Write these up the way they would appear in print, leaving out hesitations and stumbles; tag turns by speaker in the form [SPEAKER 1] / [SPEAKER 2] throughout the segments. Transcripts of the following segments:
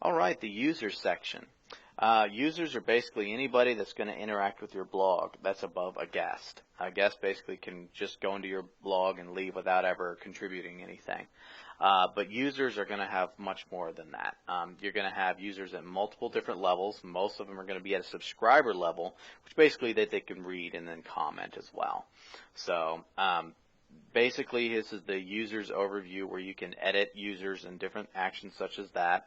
[SPEAKER 1] All right, the users section. Users are basically anybody that's going to interact with your blog that's above a guest. A guest basically can just go into your blog and leave without ever contributing anything. But users are going to have much more than that. You're going to have users at multiple different levels. Most of them are going to be at a subscriber level, which basically they can read and then comment as well. So basically, this is the users overview where you can edit users and different actions such as that.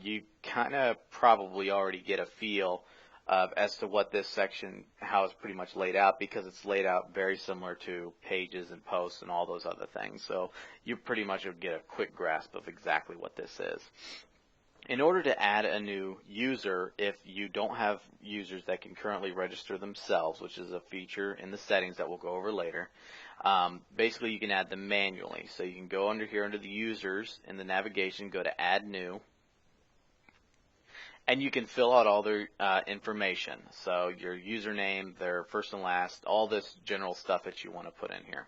[SPEAKER 1] You kind of probably already get a feel as to what this section, how it's pretty much laid out, because it's laid out very similar to pages and posts and all those other things. So you pretty much will get a quick grasp of exactly what this is. In order to add a new user, if you don't have users that can currently register themselves, which is a feature in the settings that we'll go over later, basically you can add them manually. So you can go under here under the users in the navigation, go to add new, and you can fill out all their information. So your username, their first and last, all this general stuff that you want to put in here.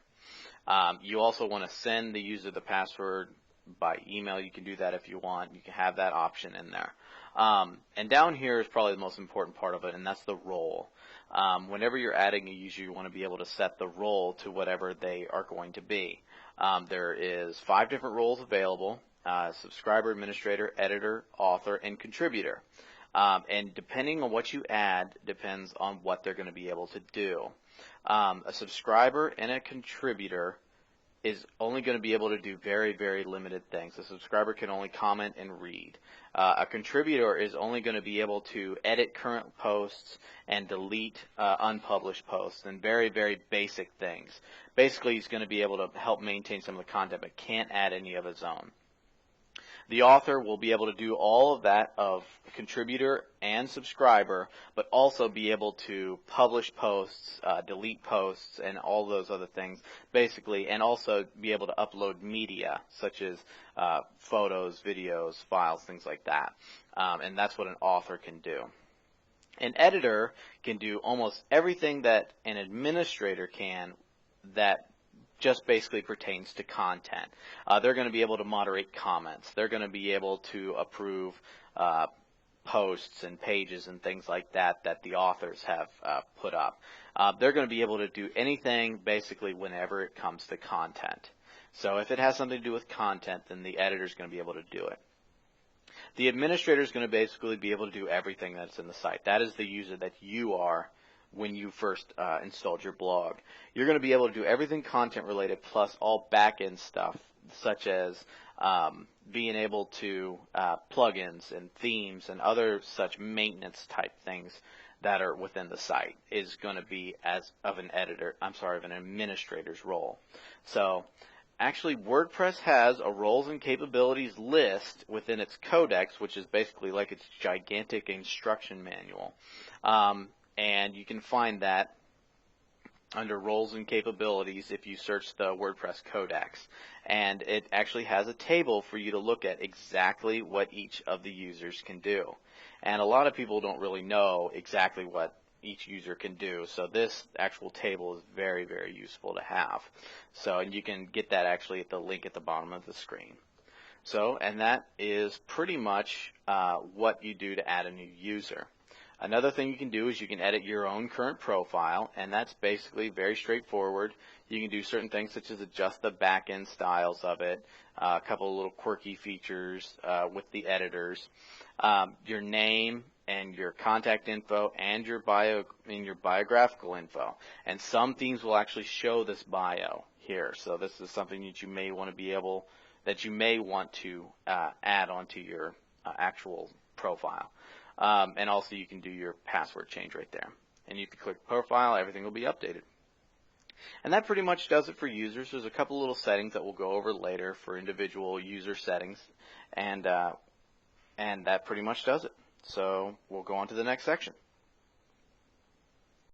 [SPEAKER 1] You also want to send the user the password by email. You can do that if you want. You can have that option in there. And down here is probably the most important part of it, and that's the role. Whenever you're adding a user, you want to be able to set the role to whatever they are going to be. There is 5 different roles available: subscriber, administrator, editor, author, and contributor. And depending on what you add depends on what they're going to be able to do. A subscriber and a contributor is only going to be able to do very, very limited things. A subscriber can only comment and read. A contributor is only going to be able to edit current posts and delete unpublished posts, and very, very basic things. Basically, he's going to be able to help maintain some of the content, but can't add any of his own. The author will be able to do all of that of contributor and subscriber, but also be able to publish posts, delete posts, and all those other things, basically, and also be able to upload media, such as photos, videos, files, things like that. And that's what an author can do. An editor can do almost everything that an administrator can that just basically pertains to content. They're going to be able to moderate comments. They're going to be able to approve posts and pages and things like that that the authors have put up. They're going to be able to do anything basically whenever it comes to content. So if it has something to do with content, then the editor is going to be able to do it. The administrator is going to basically be able to do everything that's in the site. That is the user that you are when you first installed your blog. You're going to be able to do everything content related, plus all back-end stuff, such as being able to plugins and themes and other such maintenance type things that are within the site is going to be as of an administrator's role. So actually, WordPress has a roles and capabilities list within its codex, which is basically like its gigantic instruction manual. And you can find that under roles and capabilities if you search the WordPress codex. And it actually has a table for you to look at exactly what each of the users can do. And a lot of people don't really know exactly what each user can do. So this actual table is very, very useful to have. So, and you can get that actually at the link at the bottom of the screen. So, and that is pretty much what you do to add a new user. Another thing you can do is you can edit your own current profile, and that's basically very straightforward. You can do certain things such as adjust the back-end styles of it, a couple of little quirky features with the editors, your name and your contact info and your bio and your biographical info. And some themes will actually show this bio here. So this is something that you may want to add onto your actual profile. And also you can do your password change right there. And you can click profile, everything will be updated. And that pretty much does it for users. There's a couple little settings that we'll go over later for individual user settings. And that pretty much does it. So we'll go on to the next section.